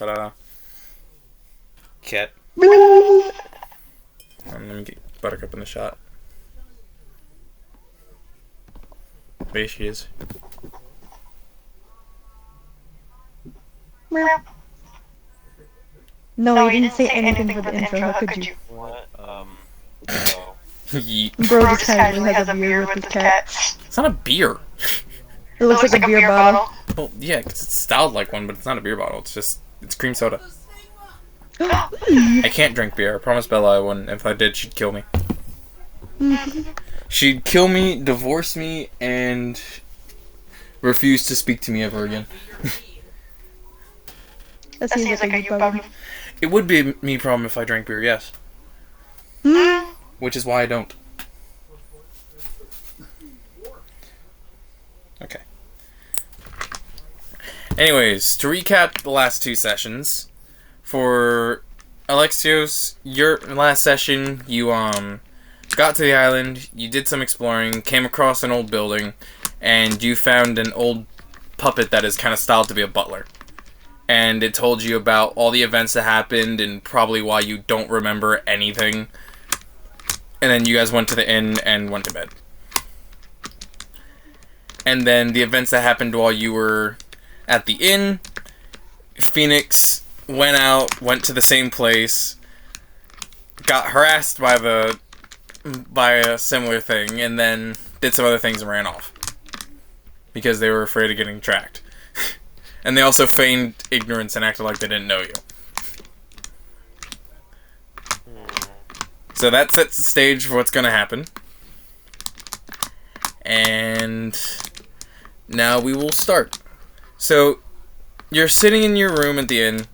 Ta-da. Cat. Let me get Buttercup in the shot. There she is. No, you didn't say anything for the intro. How could you? What? Yeet. Bro just casually has a beer with his cat. It's not a beer. It looks like a beer bottle. Well, yeah, 'cause it's styled like one, but it's not a beer bottle. It's cream soda. I can't drink beer. I promised Bella I wouldn't. If I did, she'd kill me. She'd kill me, divorce me, and refuse to speak to me ever again. That seems like a you problem. It would be a me problem if I drank beer, yes. Which is why I don't. Okay. Anyways, to recap the last two sessions, for Alexios, your last session, you got to the island, you did some exploring, came across an old building, and you found an old puppet that is kind of styled to be a butler. And it told you about all the events that happened and probably why you don't remember anything. And then you guys went to the inn and went to bed. And then the events that happened while you were at the inn, Phoenix went out, went to the same place, got harassed by a similar thing, and then did some other things and ran off. Because they were afraid of getting tracked. And they also feigned ignorance and acted like they didn't know you. So that sets the stage for what's going to happen. And now we will start. So, you're sitting in your room at the inn,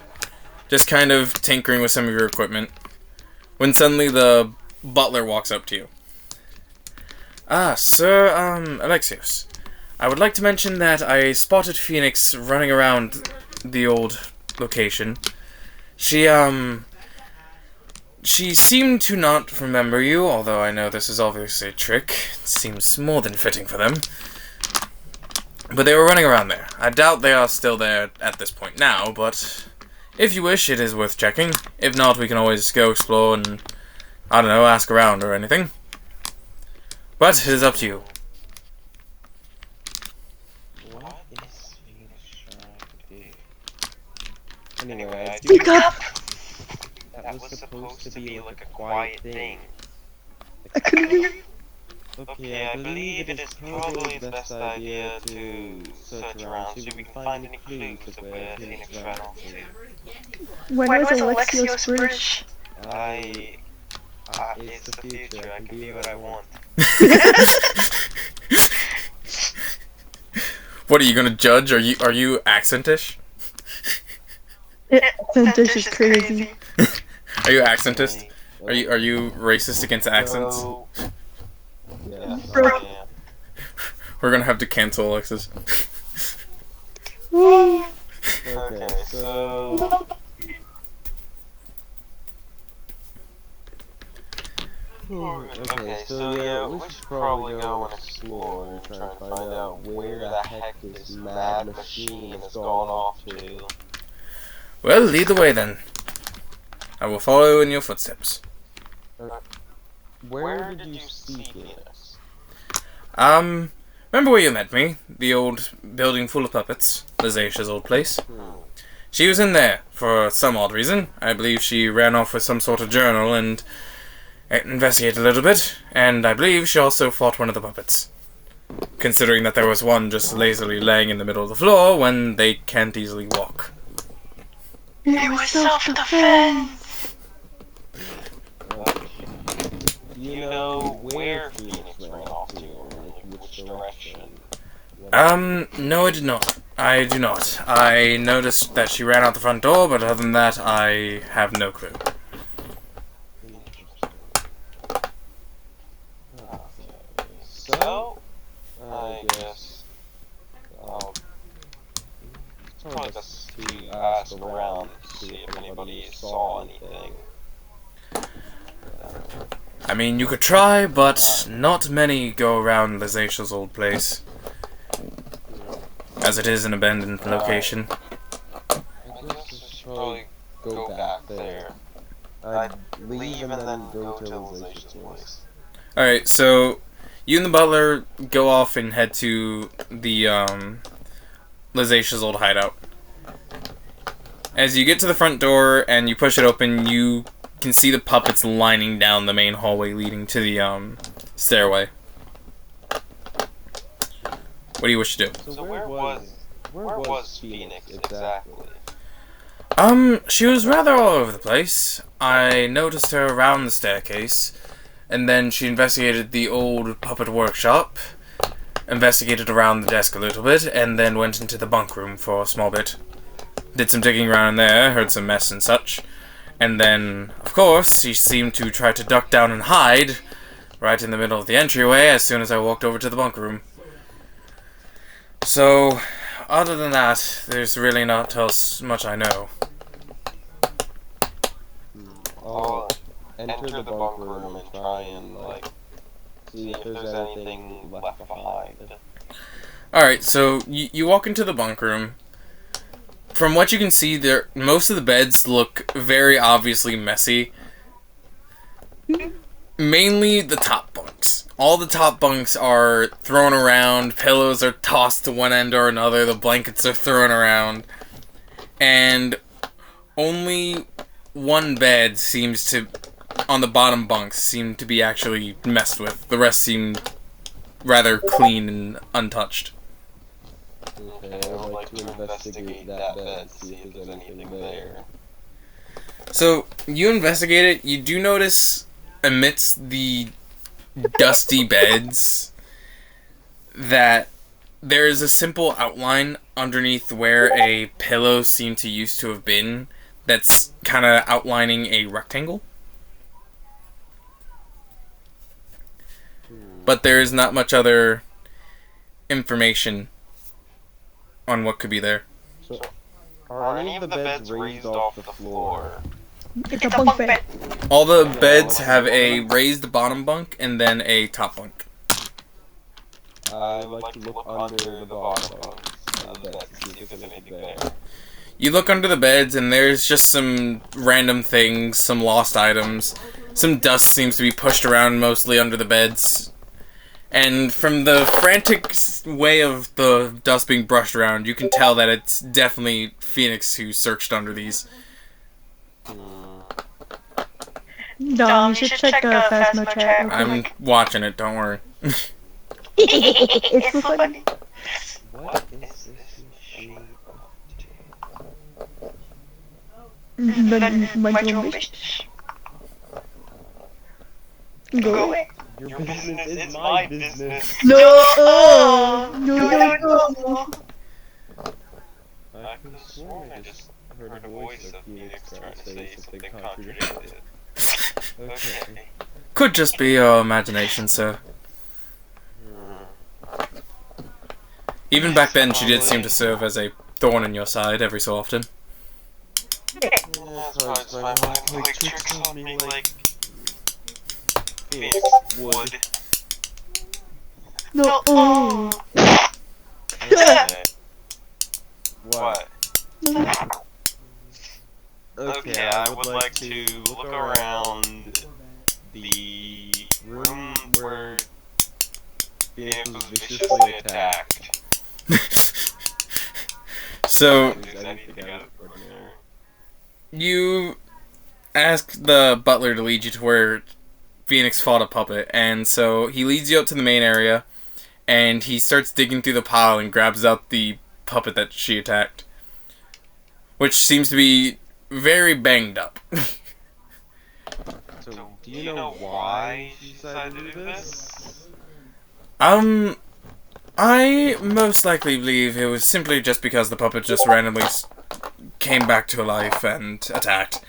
just kind of tinkering with some of your equipment, when suddenly the butler walks up to you. Ah, Sir, Alexios. I would like to mention that I spotted Phoenix running around the old location. She seemed to not remember you, although I know this is obviously a trick. It seems more than fitting for them. But they were running around there. I doubt they are still there at this point now, but if you wish, it is worth checking. If not, we can always go explore and, I don't know, ask around or anything. But it is up to you. What is Phoenix trying to do? Anyway, Speak up! that was supposed to be like a quiet thing. I couldn't hear you. Okay, I believe it is probably the best idea to search around, see if we can find any clues of where Phoenix ran off to. When was Alexios Bridge? It's the future, I can be what I want. What are you gonna judge? Are you accentish? Accentish is crazy. Are you accentist? Are you racist against accents? Yeah, Bro. yeah. We're gonna have to cancel Alexis. Okay, so... Okay, so yeah, we should probably go and explore and try and find out where the heck this mad machine has gone off to. Well, lead the way then. I will follow in your footsteps. Where did you see Phoenix? Remember where you met me? The old building full of puppets. Lizatia's old place. She was in there, for some odd reason. I believe she ran off with some sort of journal and investigated a little bit, and I believe she also fought one of the puppets. Considering that there was one just lazily laying in the middle of the floor when they can't easily walk. It was self-defense. Do you know where Phoenix ran off to, or which direction? No I did not. I do not. I noticed that she ran out the front door, but other than that, I have no clue. So, I guess I'll probably just ask around to see if anybody saw anything. I mean, you could try, but not many go around Lizatia's old place. As it is an abandoned location. I guess probably go back there. I'd leave and then go to Alexios' place. Alright, so you and the butler go off and head to the Alexios' old hideout. As you get to the front door and you push it open, you can see the puppets lining down the main hallway leading to the stairway. What do you wish to do? So where was Phoenix exactly? She was rather all over the place. I noticed her around the staircase, and then she investigated the old puppet workshop, investigated around the desk a little bit, and then went into the bunk room for a small bit. Did some digging around in there, heard some mess and such, and then, of course, she seemed to try to duck down and hide right in the middle of the entryway as soon as I walked over to the bunk room. So, other than that, there's really not else much I know. I'll enter the bunk room and try and, see if there's anything left behind. Alright, so you walk into the bunk room. From what you can see, most of the beds look very obviously messy. Mainly the top bunks. All the top bunks are thrown around, pillows are tossed to one end or another, the blankets are thrown around. And only one bed seems to, on the bottom bunks, seem to be actually messed with. The rest seem rather clean and untouched. Okay, I would like to investigate that bed, see if there's anything there. So, you investigate it, you do notice amidst the dusty beds that there is a simple outline underneath where a pillow seemed to used to have been that's kind of outlining a rectangle. But there is not much other information on what could be there. So, are any of the beds raised off the floor? It's a bunk bed. All the beds have a raised bottom bunk and then a top bunk. I'd like to look under the bottom of the bed to see if there's anything there. You look under the beds and there's just some random things, some lost items. Some dust seems to be pushed around mostly under the beds. And from the frantic way of the dust being brushed around, you can tell that it's definitely Phoenix who searched under these. Dom, you should check Phasmo chat. I'm watching it, don't worry. It's so funny. What is this machine Mind your own business. Go away. Your business is my business. No! No. I could have sworn I just heard a voice of Phoenix trying to say something contradicted. Okay. Could just be your imagination, sir. Even back then, she did seem to serve as a thorn in your side every so often. That's why my mind plays tricks on me like Phoenix would. No. What? Okay, I would like to look around the room where Phoenix was viciously attacked. So, Is anything out of ordinary? you ask the butler to lead you to where Phoenix fought a puppet, and so he leads you up to the main area, and he starts digging through the pile and grabs out the puppet that she attacked, which seems to be very banged up. So, do you know why she decided to do this? I most likely believe it was simply just because the puppet just randomly came back to life and attacked.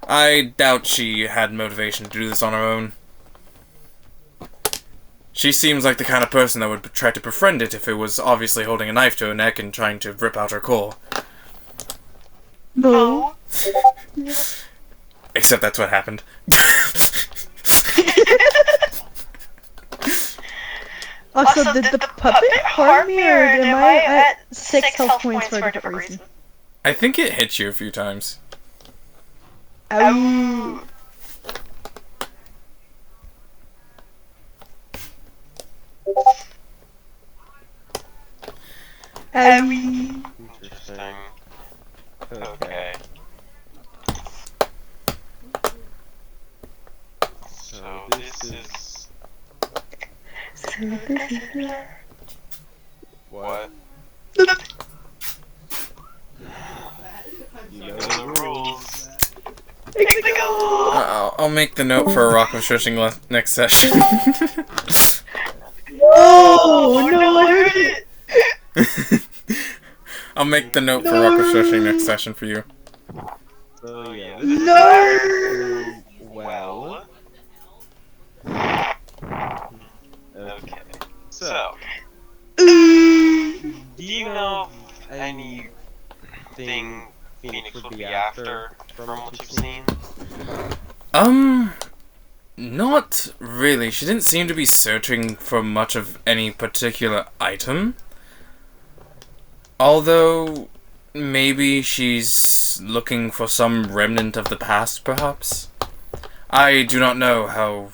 I doubt she had motivation to do this on her own. She seems like the kind of person that would try to befriend it if it was obviously holding a knife to her neck and trying to rip out her core. No. Except that's what happened. Also, did the puppet harm me, or am I at 6 health points for a different reason? I think it hit you a few times. Ow. Interesting. Okay. So this is what? You know the rules. I'll make the note for a rock of shushing next session. Oh no, I heard it. I'll make the note for rock of shushing next session for you. So yeah, No. well. Okay. So, Mm. do you know anything Phoenix would be after from what you've seen? Not really. She didn't seem to be searching for much of any particular item. Although, maybe she's looking for some remnant of the past, perhaps? I do not know how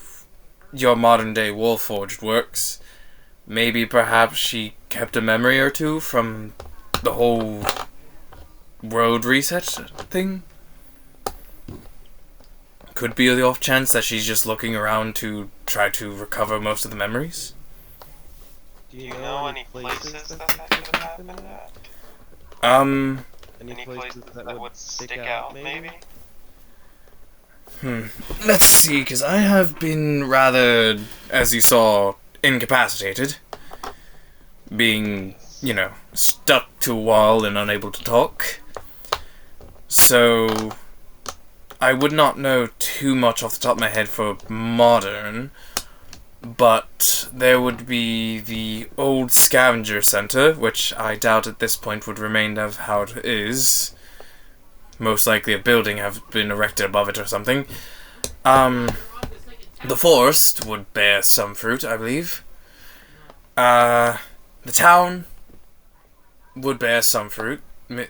your modern-day Warforged works. Maybe perhaps she kept a memory or two from the whole world reset thing? Could be the off chance that she's just looking around to try to recover most of the memories. Do you know any places that could have happened at? Any places that would stick out, maybe? Let's see, because I have been rather, as you saw, incapacitated. Being, stuck to a wall and unable to talk. So, I would not know too much off the top of my head for modern, but there would be the old scavenger center, which I doubt at this point would remain of how it is. Most likely a building have been erected above it or something. The forest would bear some fruit, I believe. The town would bear some fruit.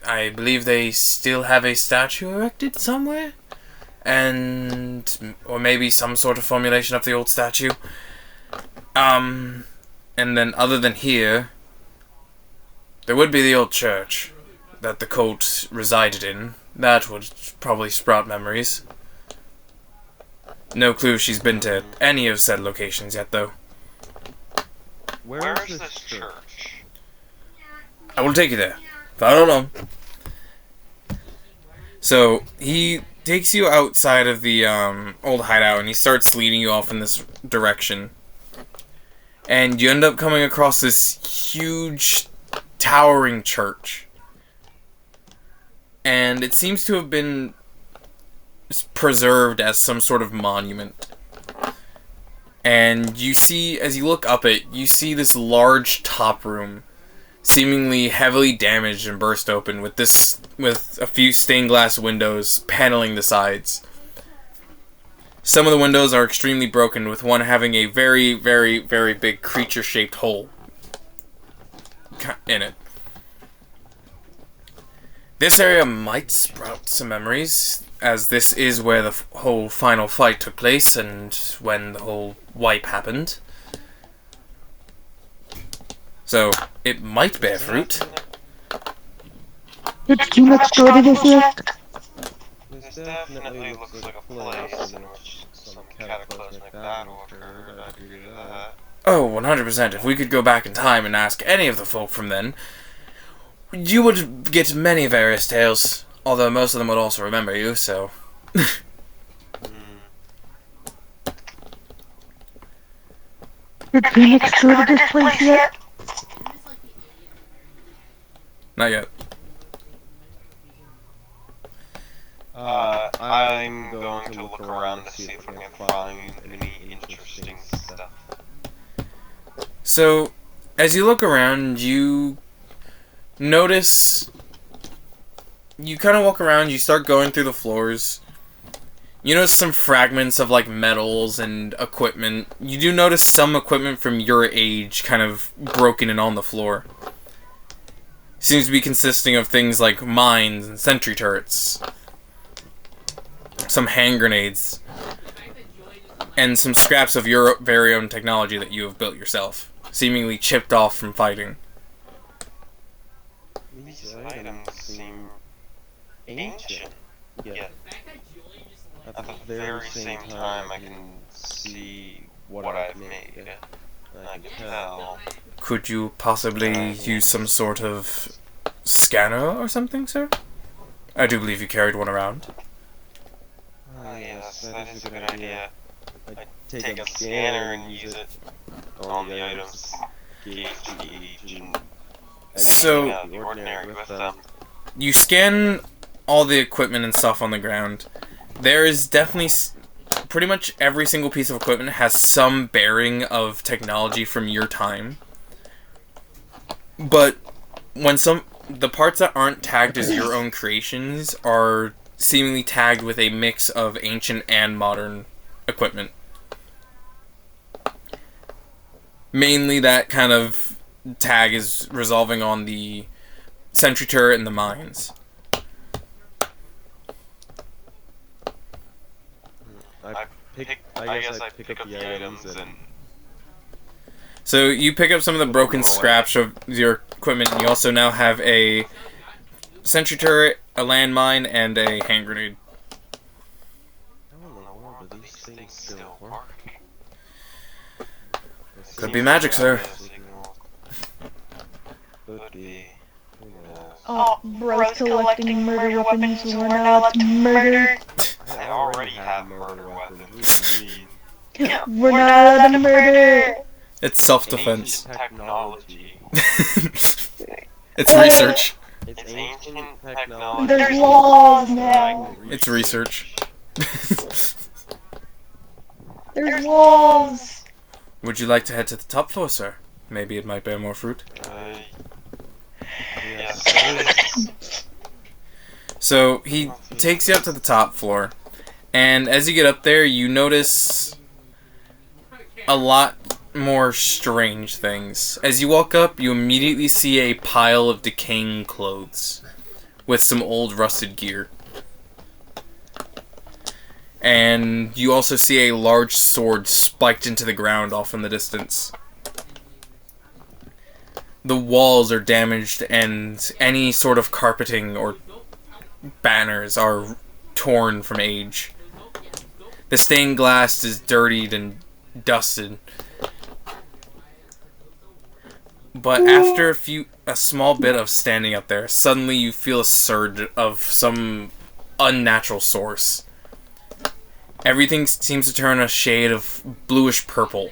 I believe they still have a statue erected somewhere? Or maybe some sort of formulation of the old statue. And then other than here, there would be the old church that the cult resided in. That would probably sprout memories. No clue if she's been to any of said locations yet, though. Where is this church? I will take you there. Follow along. So, he takes you outside of the old hideout and he starts leading you off in this direction. And you end up coming across this huge, towering church. And it seems to have been preserved as some sort of monument. And you see, as you look up it, you see this large top room, seemingly heavily damaged and burst open, with a few stained glass windows paneling the sides. Some of the windows are extremely broken, with one having a very, very, very big creature-shaped hole in it. This area might sprout some memories, as this is where the whole final fight took place and when the whole wipe happened. So, it might bear fruit. It's too much story this yet. This definitely looks like a place in which some cataclysmic battle occurred, I'd agree to that. Oh, 100%. If we could go back in time and ask any of the folk from then, you would get many various tales, although most of them would also remember you, so... Did Phoenix go to this place yet? Not yet. I'm going to look around to see if I can find any interesting stuff. So, as you look around, you notice... You kind of walk around, you start going through the floors. You notice some fragments of, metals and equipment. You do notice some equipment from your age kind of broken and on the floor. Seems to be consisting of things like mines and sentry turrets, some hand grenades, and some scraps of your very own technology that you have built yourself, seemingly chipped off from fighting. These items seem ancient, yet at the very same time I can see what I've made. I can tell. Could you possibly use some sort of scanner or something, sir? I do believe you carried one around. Yes, that is a good idea. I take a scanner and use it on the items, gauge to gauge, and So, out the ordinary with them. you scan all the equipment and stuff on the ground. There is definitely pretty much every single piece of equipment has some bearing of technology from your time. But when the parts that aren't tagged as your own creations are seemingly tagged with a mix of ancient and modern equipment. Mainly that kind of tag is resolving on the sentry turret and the mines. I guess I pick up the items and... So you pick up some of the broken scraps of your equipment, and you also now have a sentry turret, a landmine, and a hand grenade. How in the world do these things still work? Could be magic, sir. Could be. Who knows? Oh, bro's collecting murder weapons. We're not murder. I already have murder weapons. We're not allowed to murder. It's self-defense. Technology. It's research. It's It's ancient ancient technology. There's laws now. It's research. There's laws. Would you like to head to the top floor, sir? Maybe it might bear more fruit. Yes. So he takes you up to the top floor, and as you get up there, you notice a lot more strange things. As you walk up, you immediately see a pile of decaying clothes with some old rusted gear. And you also see a large sword spiked into the ground off in the distance. The walls are damaged, and any sort of carpeting or banners are torn from age. The stained glass is dirtied and dusted. But after a small bit of standing up there, suddenly you feel a surge of some unnatural source. Everything seems to turn a shade of bluish purple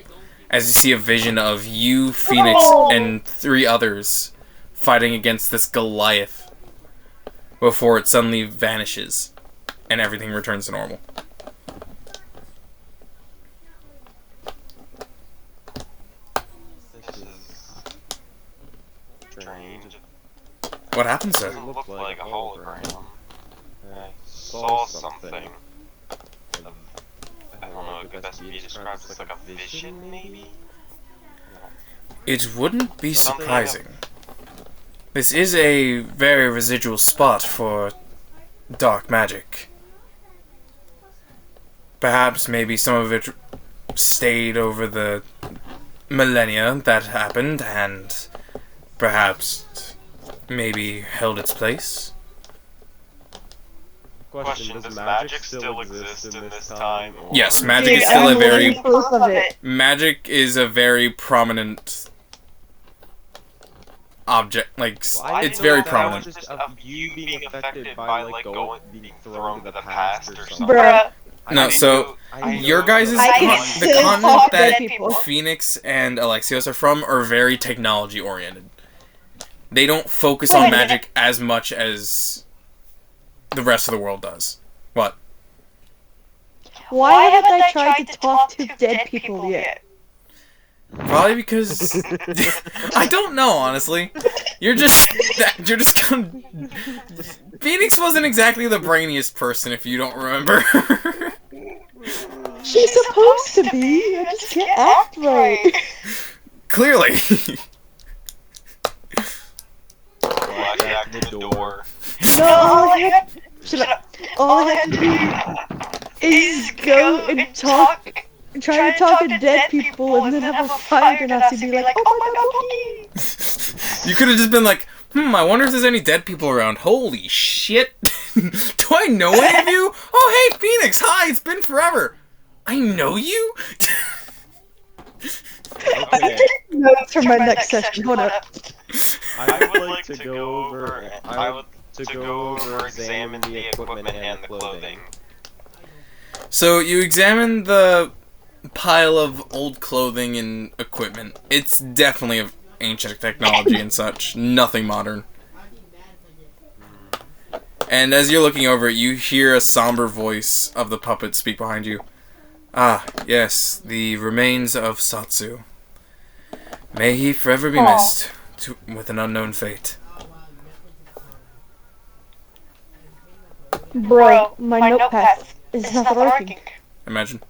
as you see a vision of you, Phoenix, and 3 others fighting against this Goliath before it suddenly vanishes and everything returns to normal. This is strange. What happened, It sir? looked like a hologram. I saw something. I don't know, could that be described as like a vision, maybe? It wouldn't be surprising. This is a very residual spot for dark magic. Perhaps maybe some of it stayed over the millennia that happened, and perhaps maybe held its place. Question, does magic still exist in this time? Or... Yes, magic Dude, is still a I'm very... living proof of it. Magic is a very prominent object, like, it's very prominent. Just of you being affected by like being thrown to the past or something. Bruh. No, so your guys' I can the still continent talk to that people. Phoenix and Alexios are from are very technology oriented. They don't focus on magic as much as the rest of the world does. What? Why haven't I tried to talk to dead people yet? Probably because I don't know, honestly. You're just kind of... Phoenix wasn't exactly the brainiest person, if you don't remember. She's supposed to be. I just can't act right. Clearly. back to the door. No, all I have, shut up. All I have to do is go and talk, try to talk to dead people, and then have a fire genasi be like, oh my god, Wookie! You could have just been like, I wonder if there's any dead people around. Holy shit. Do I know any of you? Oh, hey, Phoenix. Hi, it's been forever. I know you? I'm taking notes for my next session. Hold up. I would like to go over. Examine the equipment and the clothing. So you examine the pile of old clothing and equipment. It's definitely of ancient technology and such. Nothing modern. And as you're looking over it, you hear a somber voice of the puppet speak behind you. Ah, yes, the remains of Satsu. May he forever be missed with an unknown fate. Bro, my notepad is not working. Imagine.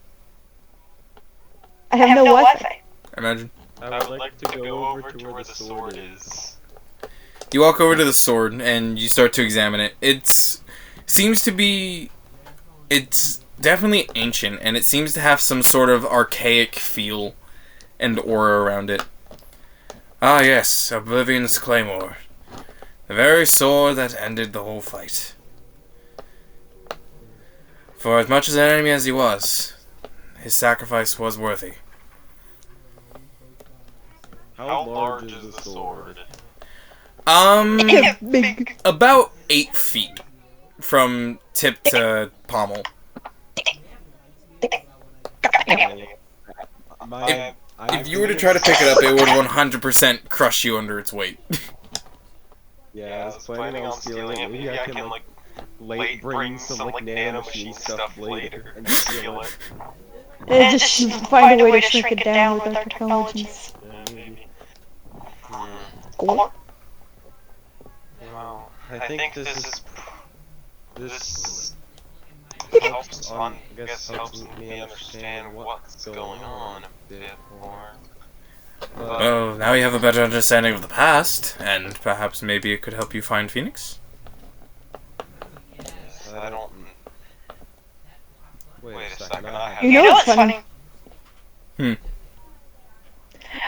I have no Wi-Fi. Imagine. I would like to go over to where the sword is. You walk over to the sword and you start to examine it. It's definitely ancient, and it seems to have some sort of archaic feel and aura around it. Ah yes, Oblivion's Claymore. The very sword that ended the whole fight. For as much as an enemy as he was, his sacrifice was worthy. How large is the sword? Big. About 8 feet from tip to pommel. If you were to try to pick it up, it would 100% crush you under its weight. Yeah, I was planning on stealing it. Maybe I can like bring some like nanomachine stuff later and steal it. And just find a way to shrink it down with our technologies. Or Well, I think this helps me understand what's going on a bit more. Well, now you have a better understanding of the past, and perhaps maybe it could help you find Phoenix? I don't. Wait a second. you know what's funny?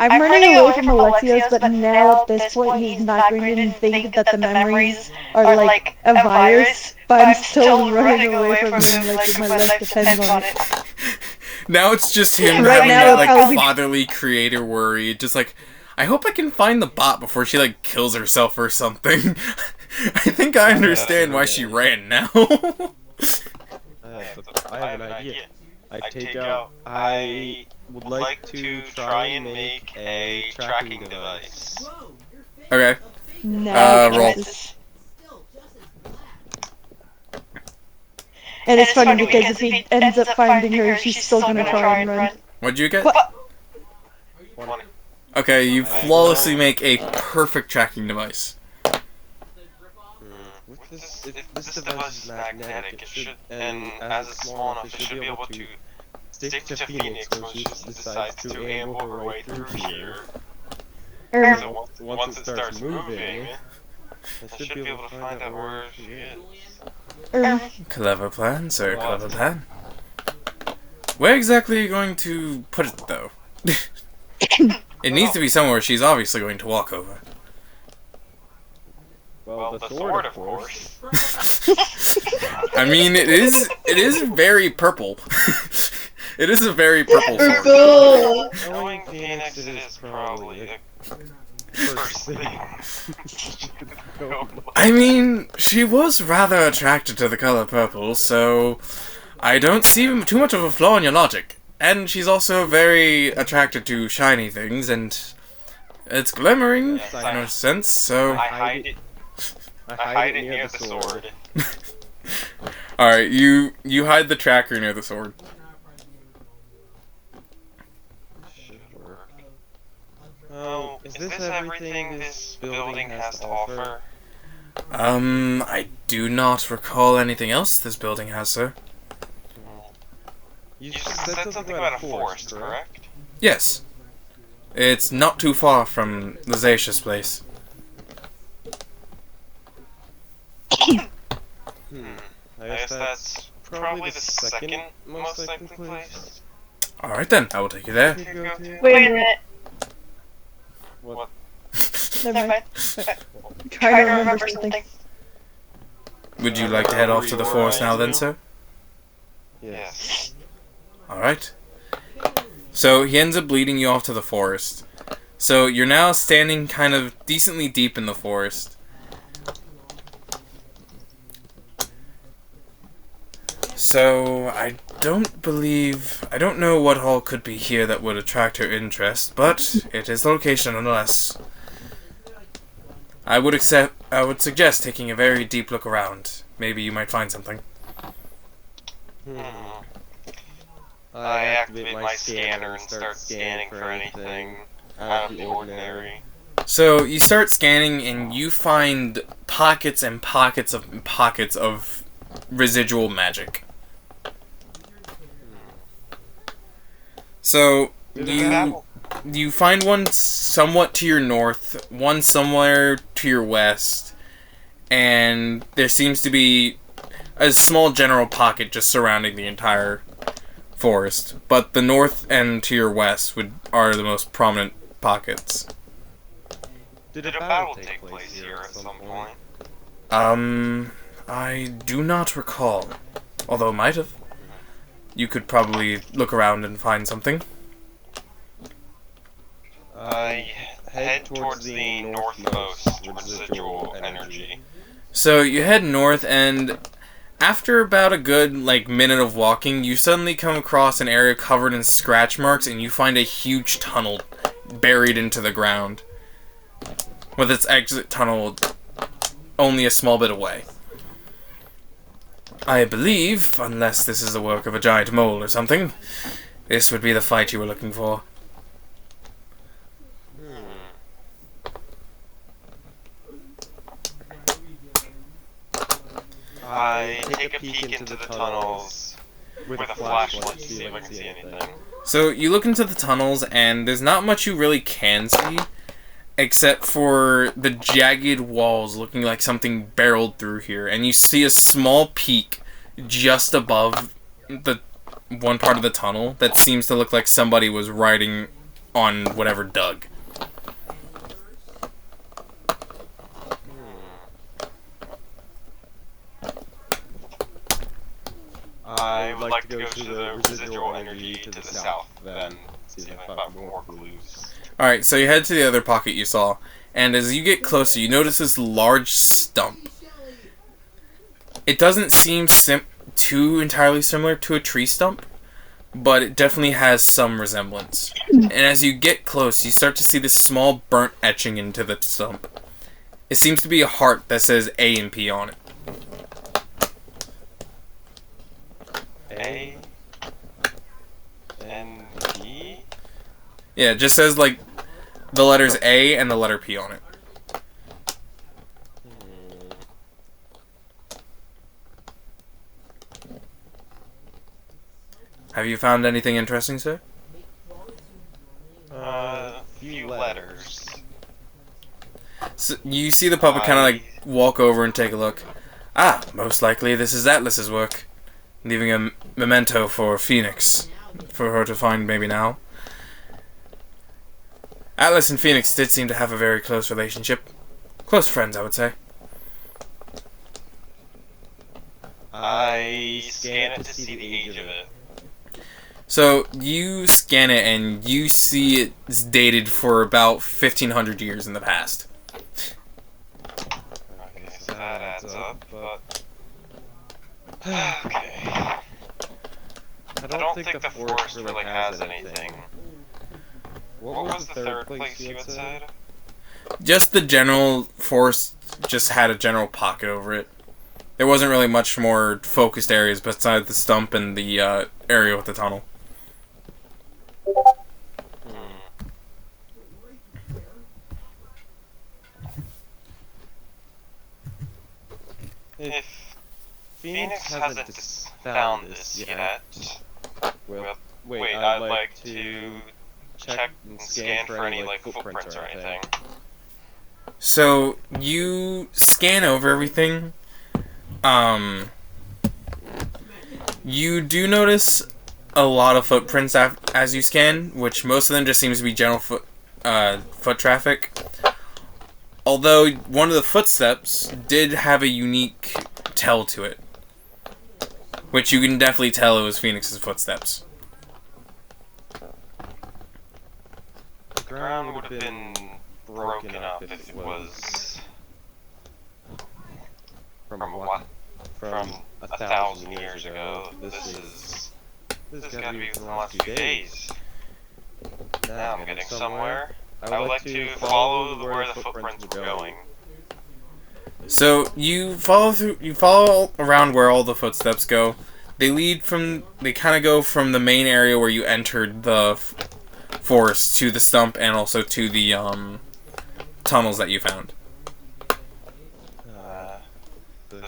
I'm running away from Alexios, but now at this point he's not going to think that the memories are like a virus, but I'm still running away from him like my life depends on it. Now it's just him Right having now, that it'll like probably be- fatherly creator worry, just like, I hope I can find the bot before she like kills herself or something. I think I understand why she ran now. I have an idea. I would like to try and make a tracking device. Okay. Now roll. And it's funny because if he ends up finding her, she's still gonna try and run. What'd you get? What? Okay, you flawlessly make a perfect tracking device. If this device is magnetic, it should, and as it's small enough, it should be able to stick to Phoenix when she decides to amble her way through here. So once it starts moving, I should be able to find out where she is. Clever plan, sir, clever plan. Where exactly are you going to put it, though? It needs to be somewhere she's obviously going to walk over. Well, the sword, of course. I mean, it is very purple. It is a very purple sword. Knowing Phoenix is probably the first thing. I mean, she was rather attracted to the color purple, so I don't see too much of a flaw in your logic. And she's also very attracted to shiny things, and it's glimmering in a sense, so... I hide it near the sword. Alright, you hide the tracker near the sword. Should work. Oh, is this everything this building has to offer? I do not recall anything else this building has, sir. You said something about a forest, correct? Yes. It's not too far from Lazacia's place. I guess that's probably the second most likely place. Alright then, I will take you there. to go to. Wait a minute. What? Never mind. I'm trying to remember something. Would you like to head off to the forest now then, sir? Yes. Alright. So he ends up leading you off to the forest. So you're now standing kind of decently deep in the forest. So I don't know what all could be here that would attract your interest, but it is the location nonetheless. I would suggest taking a very deep look around. Maybe you might find something. I activate my scanner and start scanning for anything out of the ordinary. So you start scanning and you find pockets and pockets of residual magic. So you find one somewhat to your north, one somewhere to your west, and there seems to be a small general pocket just surrounding the entire forest. But the north and to your west are the most prominent pockets. Did a battle take place here at some point? I do not recall. Although it might have. You could probably look around and find something. I head towards the northmost residual energy. So you head north, and after about a good minute of walking, you suddenly come across an area covered in scratch marks, and you find a huge tunnel buried into the ground, with its exit tunnel only a small bit away. I believe, unless this is the work of a giant mole or something, this would be the fight you were looking for. I take a peek into the tunnels with a flashlight to see if I can see anything. So you look into the tunnels, and there's not much you really can see, except for the jagged walls looking like something barreled through here, and you see a small peak just above the one part of the tunnel that seems to look like somebody was riding on whatever dug. I would like to go to the residual energy to the south, then see if I find more clues. Alright, so you head to the other pocket you saw, and as you get closer, you notice this large stump. It doesn't seem too entirely similar to a tree stump, but it definitely has some resemblance. And as you get close, you start to see this small burnt etching into the stump. It seems to be a heart that says A and P on it. A N P? Yeah, it just says the letters A and the letter P on it. Have you found anything interesting, sir? Few letters. So you see the puppet kind of walk over and take a look. Ah, most likely this is Atlas's work. Leaving a memento for Phoenix, for her to find maybe now. Atlas and Phoenix did seem to have a very close relationship. Close friends, I would say. I scan it to see the age of it. So you scan it and you see it's dated for about 1,500 years in the past. Okay, so that adds up, but... Okay. I don't think the forest really has anything. What was the third place you had said? Just the general forest just had a general pocket over it. There wasn't really much more focused areas besides the stump and the area with the tunnel. If Phoenix hasn't found this yet, well, wait, I'd like to check and scan for any footprints or anything. So you scan over everything, You do notice a lot of footprints as you scan, which most of them just seems to be general foot traffic. Although one of the footsteps did have a unique tell to it, which you can definitely tell it was Phoenix's footsteps. The ground would have been broken up if it was from what? From 1,000 years ago. This gotta be within the last few days. Now I'm getting somewhere. I would like to follow where the footprints were going. So you follow around where all the footsteps go. They kind of go from the main area where you entered the forest to the stump and also to the tunnels that you found.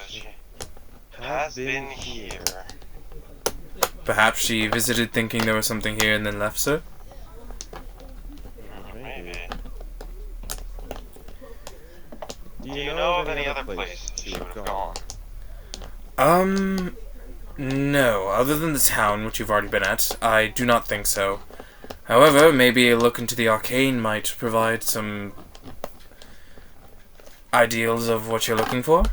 She has been here. Perhaps she visited thinking there was something here and then left, sir? Maybe. Do you know of any other place she would have gone? No. Other than the town, which you've already been at, I do not think so. However, maybe a look into the arcane might provide some ideals of what you're looking for.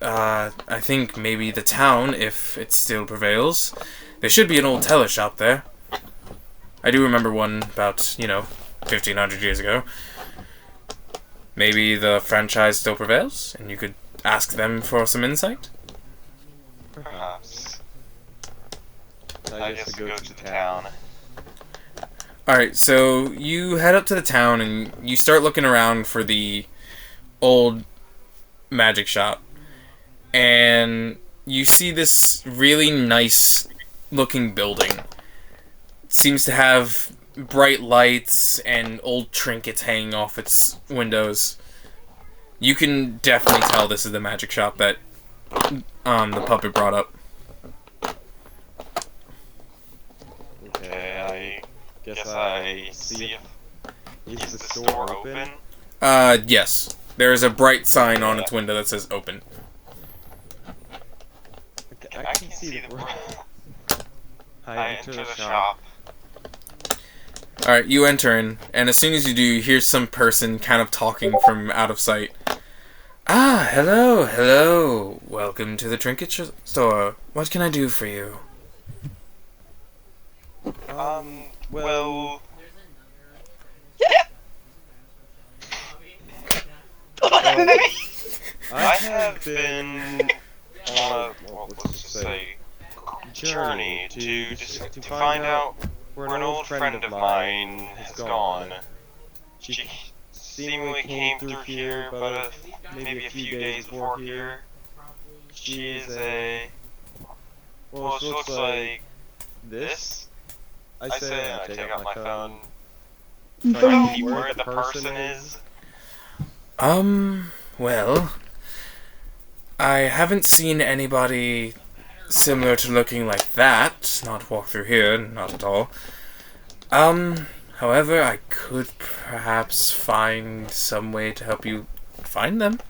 I think maybe the town, if it still prevails. There should be an old teller shop there. I do remember one about, 1,500 years ago. Maybe the franchise still prevails, and you could ask them for some insight? Perhaps. I guess go to the town. Alright, so you head up to the town, and you start looking around for the old magic shop. And you see this really nice looking building. It seems to have bright lights and old trinkets hanging off its windows. You can definitely tell this is the magic shop that the puppet brought up. Okay, I guess I see if... Is the store open? Yes. There is a bright sign on its window that says open. Okay, I can see the... I enter the shop. Alright, you enter in, and as soon as you do, you hear some person kind of talking from out of sight. Ah, hello. Welcome to the trinket store. What can I do for you? Well... I have been on a, let's just say, journey to find out where an old friend of mine has gone. She seemingly came through here about maybe a few days before here. She is a... Well, she looks like this. I say, I take out my phone. Trying to see where the person is. Well, I haven't seen anybody similar to looking like that not walk through here, not at all. However, I could perhaps find some way to help you find them.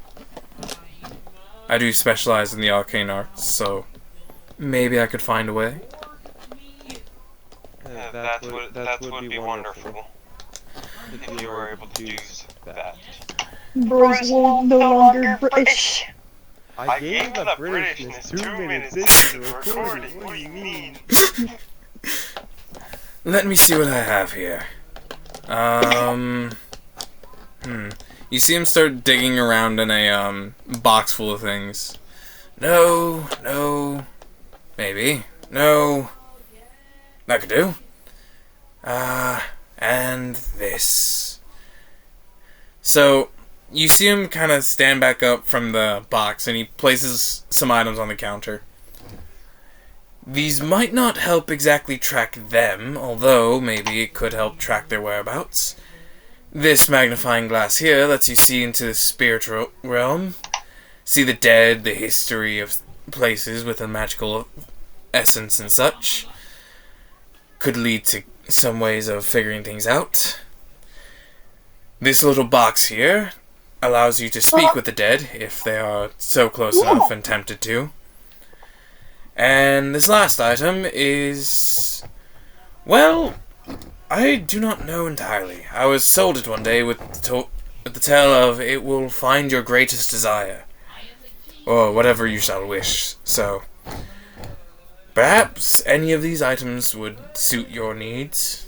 I do specialize in the arcane arts, so maybe I could find a way. That would be wonderful. If you were able to do that. Bros will no longer British. I gave the Britishness 2 minutes into the recording. What do you mean? Let me see what I have here. You see him start digging around in a box full of things. No, maybe, no. That could do. And this. So, you see him kind of stand back up from the box, and he places some items on the counter. These might not help exactly track them, although maybe it could help track their whereabouts. This magnifying glass here lets you see into the spiritual realm, see the dead, the history of places with a magical essence and such. Could lead to some ways of figuring things out. This little box here, allows you to speak with the dead, if they are so close enough and tempted to. And this last item is... well, I do not know entirely. I was sold it one day with the tale of it will find your greatest desire. Or whatever you shall wish. So, perhaps any of these items would suit your needs.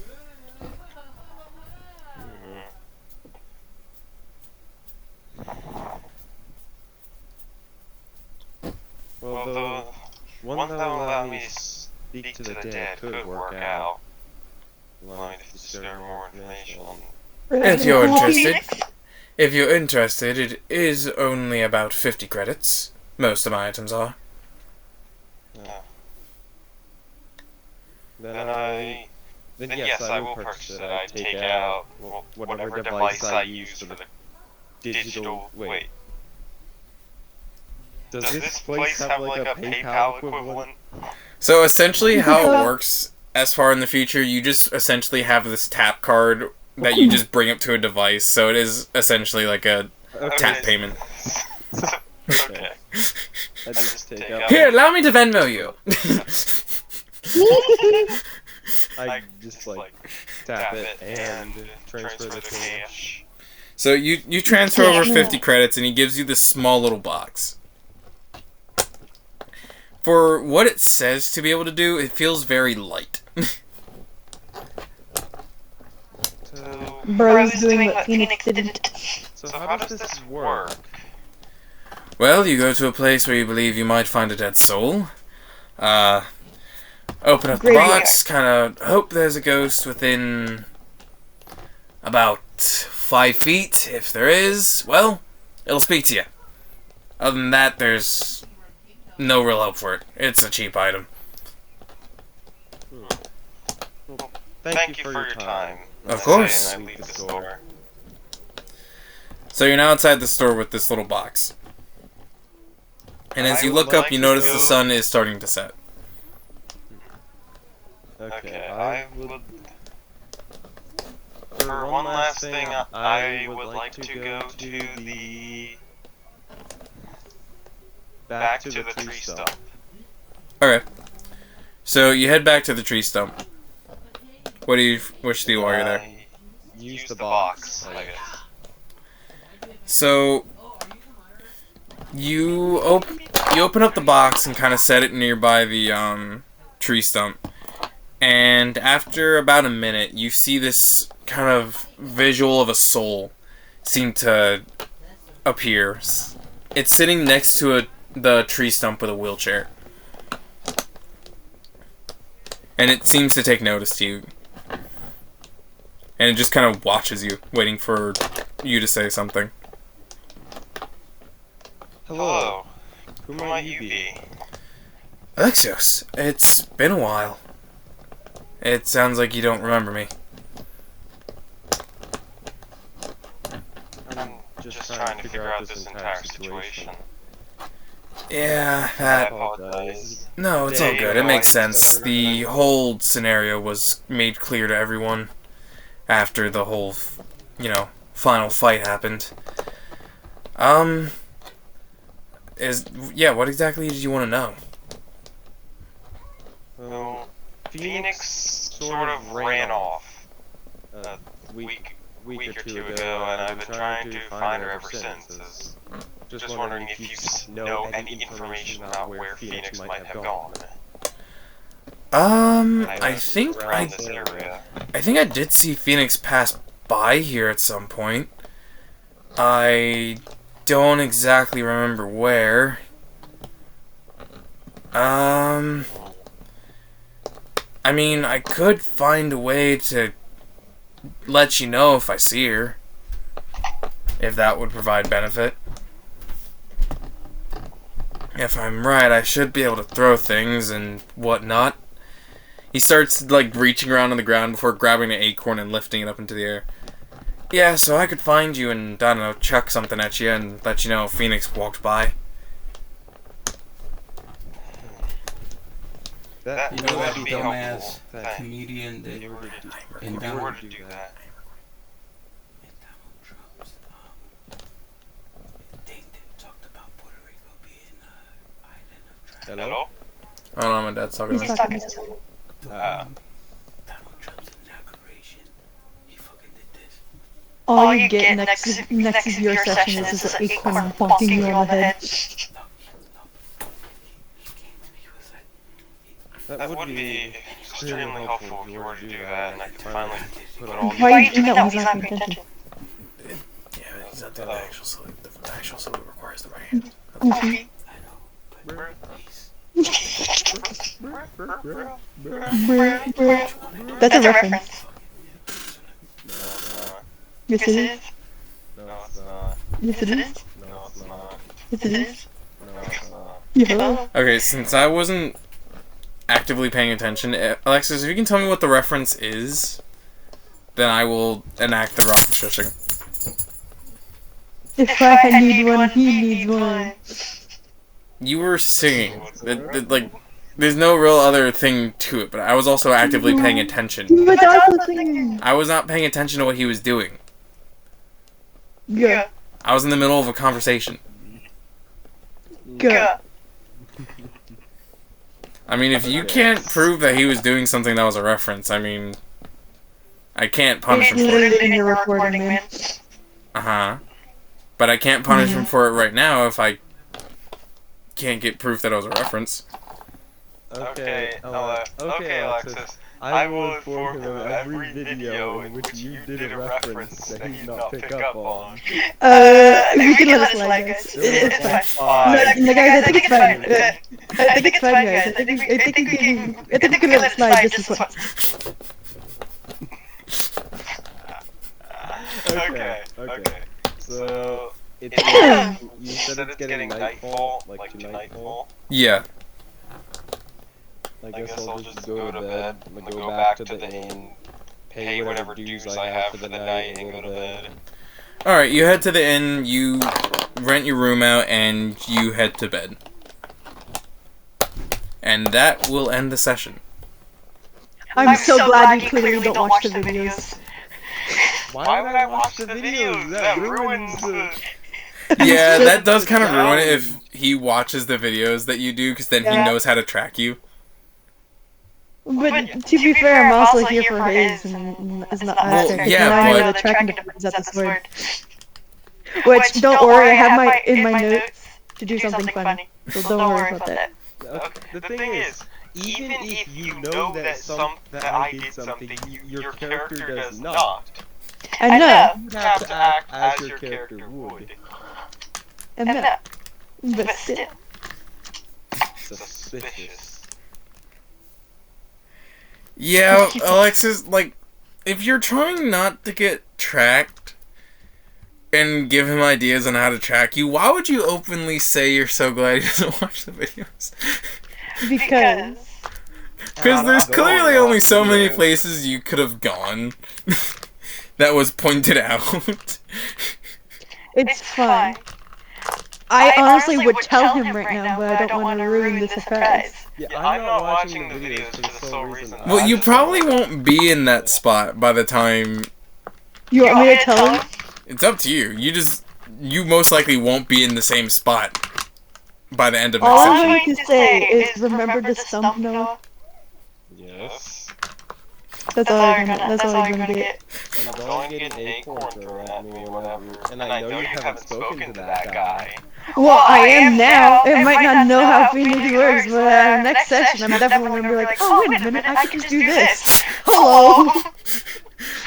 Well, the one that will allow me to speak to the dead could work out. Allow me to discover more information. If you're interested, it is only about 50 credits. Most of my items are. Then yes, I will purchase it. I take out whatever device I use for the digital. Wait. Does this place have like a PayPal equivalent? So essentially how it works, as far in the future, you just essentially have this tap card that you just bring up to a device, so it is essentially like a tap payment. Okay. I just take out... Here, allow me to Venmo you! I just like tap it and transfer the cash. So you transfer over 50 credits and he gives you this small little box. For what it says to be able to do, it feels very light. Bro's doing what Phoenix didn't. So how does this work? Well, you go to a place where you believe you might find a dead soul. Open up the box, kind of hope there's a ghost within about 5 feet. If there is, well, it'll speak to you. Other than that, there's no real help for it. It's a cheap item. Well, thank you for your time. Of course. And I leave the store. So you're now outside the store with this little box. And as you look up, you notice the sun is starting to set. Okay, I would... For one last thing, I would like to go to the... back to the tree stump. Okay. So you head back to the tree stump. What do you wish to do while you're there? Use the box, I guess. So you open up the box and kind of set it nearby the tree stump. And after about a minute, you see this kind of visual of a soul seem to appear. It's sitting next to the tree stump with a wheelchair. And it seems to take notice to you. And it just kind of watches you, waiting for you to say something. Hello. Who might you be? Alexios, it's been a while. It sounds like you don't remember me. I'm just trying to figure out this entire situation. Yeah, I apologize. no, it's all good. It makes sense. The whole scenario was made clear to everyone after the whole, final fight happened. What exactly did you want to know? Well, Phoenix sort of ran off a week or two ago, and I've been trying to find her ever since. Just wondering if you know any information about where Phoenix might have gone. I think I did see Phoenix pass by here at some point. I don't exactly remember where. I mean, I could find a way to let you know if I see her. If that would provide benefit. If I'm right, I should be able to throw things and whatnot. He starts, reaching around on the ground before grabbing an acorn and lifting it up into the air. Yeah, so I could find you and, I don't know, chuck something at you and let you know Phoenix walked by. That dumbass comedian that in to do that. Hello? I don't know, my dad's talking to He's me. talking. Donald Trump's inauguration. He fucking did this. All you get next of your session is this acorn bonking you on the head. He came and he was like, That would be extremely helpful if you were to do that, and I could finally put all Why are you doing that when he's not paying attention? Yeah, he's not doing the actual salute. The actual salute requires the right hand. Mhm. I know, but please. That's a reference. No, it's not. Yes, it is. No, it's not. Yes, it is. No, it's not. Yes, it is. No, it's not. Yeah. Okay, since I wasn't actively paying attention, Alexis, if you can tell me what the reference is, then I will enact the rocket shushing. If I need one, he needs one. You were singing. Like, there's no real other thing to it, but I was also actively paying attention. But that's the thing. I was not paying attention to what he was doing. Yeah. I was in the middle of a conversation. Go. I mean, if you can't prove that he was doing something that was a reference, I mean, I can't punish him for it. Literally in your recording, man. Uh-huh. But I can't punish him for it right now if I can't get proof that it was a reference. Okay, Alexis. I will inform him of every video in which you did a reference that he did not pick up on. We can let it slide, guys. It's fine. No, guys, I think it's fine. I think it's fine, guys. I think we can let it slide just as once. Okay. So, you said it's getting nightfall, like to nightfall? Yeah. I guess I'll just go to bed, go back to the inn, pay whatever dues I have for the night, and go to bed. Alright, you head to the inn, you rent your room out, and you head to bed. And that will end the session. I'm so glad you clearly don't watch the videos. Why would I watch the videos? That ruins the... Yeah, that does kind of ruin it if he watches the videos that you do, because then he Yeah. knows how to track you. But to be fair, I'm also here for his, and it's not my Well, turn. yeah, Now I know but- the tracking device at the sword. Which, don't worry, I have my in my notes to do something funny. So don't worry about that. The thing is, even if you know that I did something, your character does not. I know, You have to act as your character would. I know, but still. Suspicious. Yeah, Alexis, like, if you're trying not to get tracked and give him ideas on how to track you, why would you openly say you're so glad he doesn't watch the videos? Because Because there's clearly only so many places you could have gone that was pointed out. it's fine. I honestly would tell him right now, but I don't want to ruin the surprise. Yeah, I'm not watching the videos for the sole reason that Well, I you just probably wanna- won't be in that spot by the time... You want me to tell him? It's up to you. You most likely won't be in the same spot by the end of All next I'm session. going to say is remember the stump Noah. Yes. That's all you're gonna get. And don't get an acorn thrown at me or whatever. And I know you haven't spoken to that guy. Well, I am now. It might not know how Phoenix works, but next session I'm definitely gonna be like, oh wait a minute, I can just do this. Hello.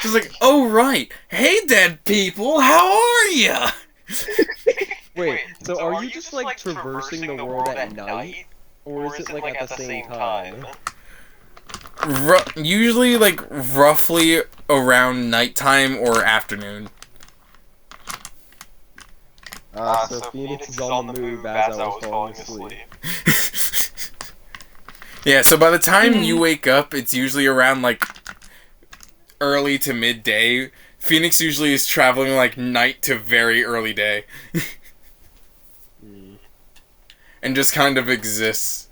Just like, oh right, hey dead people, how are ya? Wait, so are you just like traversing the world at night? Or is it like at the same time? Usually like roughly around nighttime or afternoon. So Phoenix is on the move as I was falling asleep. Yeah, so by the time you wake up, it's usually around like early to midday. Phoenix usually is traveling like night to very early day. And just kind of exists.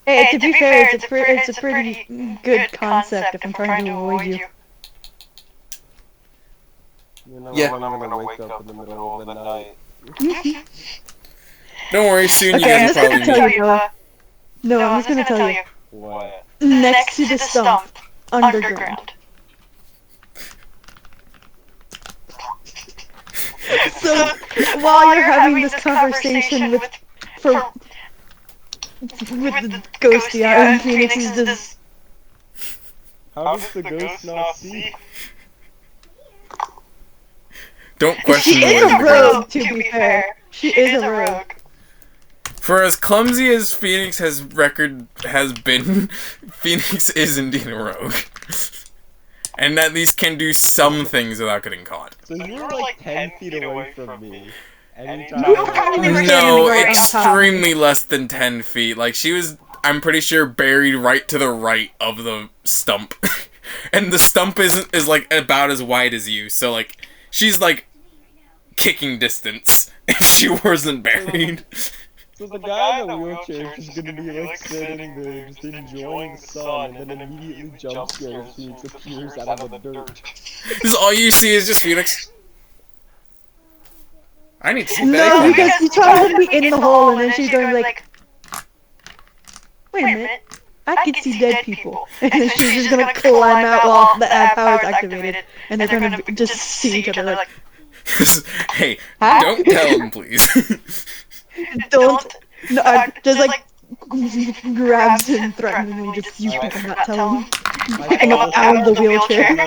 Hey, to be fair, it's a pretty good concept if I'm trying to avoid you. You know, Yeah. when I'm gonna wake up in the middle of the night. Don't worry, soon you Okay, I'm guys just will gonna probably tell meet. you, Noah. No, I'm just gonna tell you. What? Next to the stump, underground. So, while you're having this conversation with the ghosty Island Phoenix is this. How does the ghost not see? Don't question She the is ways a of the girl. rogue, to be fair. She is a rogue. For as clumsy as Phoenix has been, Phoenix is indeed a rogue. And at least can do some things without getting caught. So you were like 10 feet away from me. Anytime. You were probably No, standing right on top. extremely less than 10 feet. Like, she was, I'm pretty sure, buried right to the right of the stump. And the stump is like, about as wide as you. So, like, she's, like, kicking distance if she wasn't buried. So the guy in the wheelchair is just gonna be like sitting there, just enjoying the sun, and then immediately jump scares Phoenix appears out of the dirt. Because all you see is just Phoenix. I need to see No, Betty. because you try to be in the hole and then she's going like, wait a minute, I can see dead people. And then she's just gonna climb out while the ad power is activated. And they're gonna just see each other like, Hey, Huh? don't tell him, please. don't, no, just like, grabs him threateningly, just you cannot tell him. Picking him up out of the wheelchair.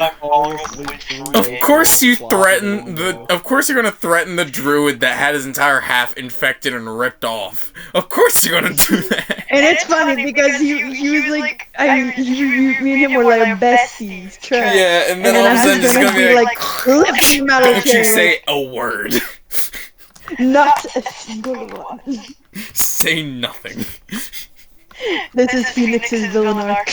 Of course you threaten of course you're gonna threaten the druid that had his entire half infected and ripped off. Of course you're gonna do that. And it's funny because he was like, me and him were like besties, trash. Yeah, and then all of a sudden it's gonna be like, lifting him out of the don't you chair, say a word. not a single one. Say nothing. This is Phoenix's villain arc.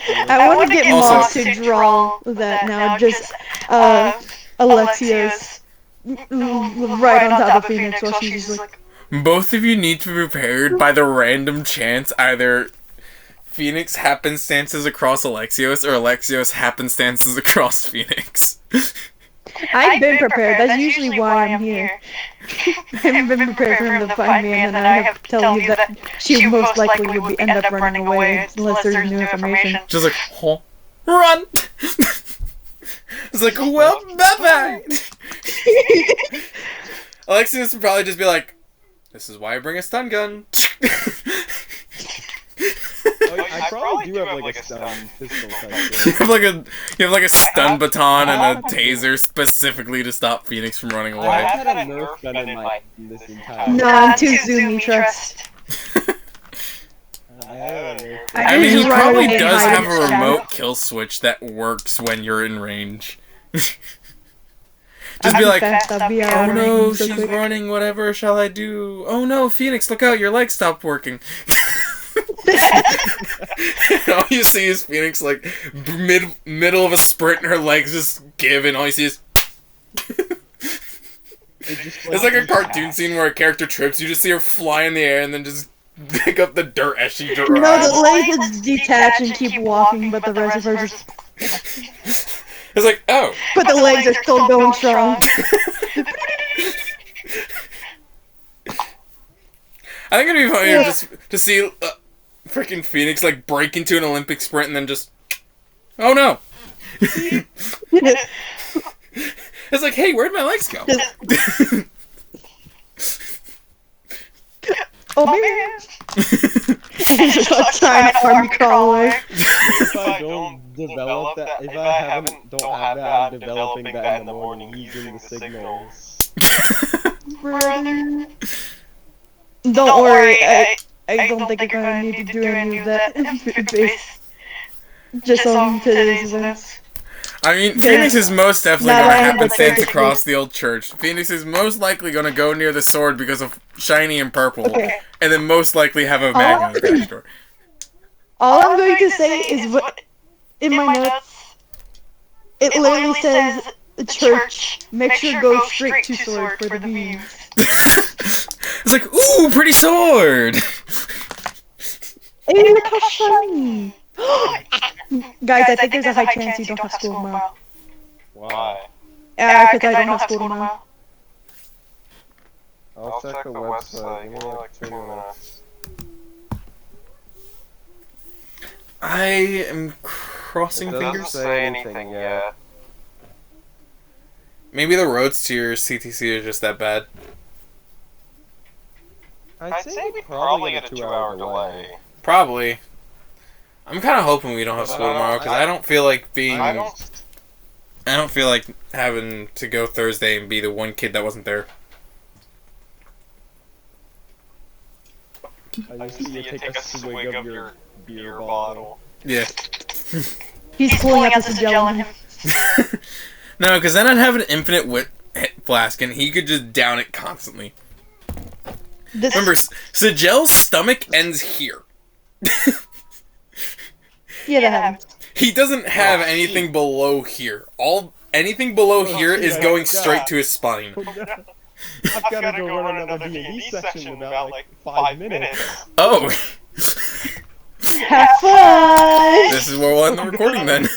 I want to get Also- Moss to draw that now, just Alexios right on top of Phoenix while she's just like, Both of you need to be prepared by the random chance either Phoenix happenstances across Alexios or Alexios happenstances across Phoenix. I've been prepared, that's usually why I'm here. I've been prepared for him to find me, and then I have to tell you that she most likely would end up running away unless there's new information. Just like, huh? Run! It's like, well, bye-bye! Alexios would probably just be like, this is why I bring a stun gun. I probably do have like a stun pistol type You thing. have like a stun baton and a taser specifically to stop Phoenix from running I've away. had a Nerf gun in this entire No, I'm too zoomy, trust. I had a Nerf gun. I mean, he just run probably away and does hide have in a the shadow. remote kill switch that works when you're in range. Just I'd be like, fast, I'd be out oh of no, range so she's quick. running, whatever shall I do? Oh no, Phoenix, look out, your leg stopped working. All you see is Phoenix, like, middle of a sprint, and her legs just give, and all you see is... It's like a cartoon scene where a character trips, you just see her fly in the air, and then just pick up the dirt as she drives. No, the legs just detach and keep walking, but the rest of her just... It's like, oh. But the legs are still going strong. I think it'd be funnier just to see freaking Phoenix like break into an Olympic sprint and then just, oh no! It's like, hey, where'd my legs go? Oh man! He's just like trying to army crawl away. If I don't develop that, if I don't have that, I'm developing that in the morning using the signals. Brother. Don't worry, I don't think you're gonna need to do any of that base. Just on today's events. I mean, Phoenix is most definitely Not gonna I am, but happenstance there's- across the old church. Phoenix is most likely gonna go near the sword because of shiny and purple, Okay. and then most likely have a magnum in the backdoor. All I'm going to say is what in my notes. It literally says the church. Make sure go straight to sword for the beams. It's like, ooh, pretty sword! Hey, look how shiny! Guys, I think there's a high chance you don't have school tomorrow. Why? Yeah, because I don't have school tomorrow. I'll check the website. Give me like 2 minutes. I am It crossing doesn't fingers. say anything yet. Maybe the roads to your CTC are just that bad. I'd say we probably get a 2-hour delay. Probably. I'm kind of hoping we don't have school tomorrow because I don't feel like being. I don't feel like having to go Thursday and be the one kid that wasn't there. I see you take a swig of your beer bottle. Yeah. He's pulling out the gel in him. No, because then I'd have an infinite wit flask and he could just down it constantly. Remember, Sigel's stomach ends here. Yeah, that happens. He doesn't have anything below here. Anything below here is going straight to his spine. I've gotta go run another D&D session in about like 5 minutes. Oh. Have fun! This is where we'll end the recording then.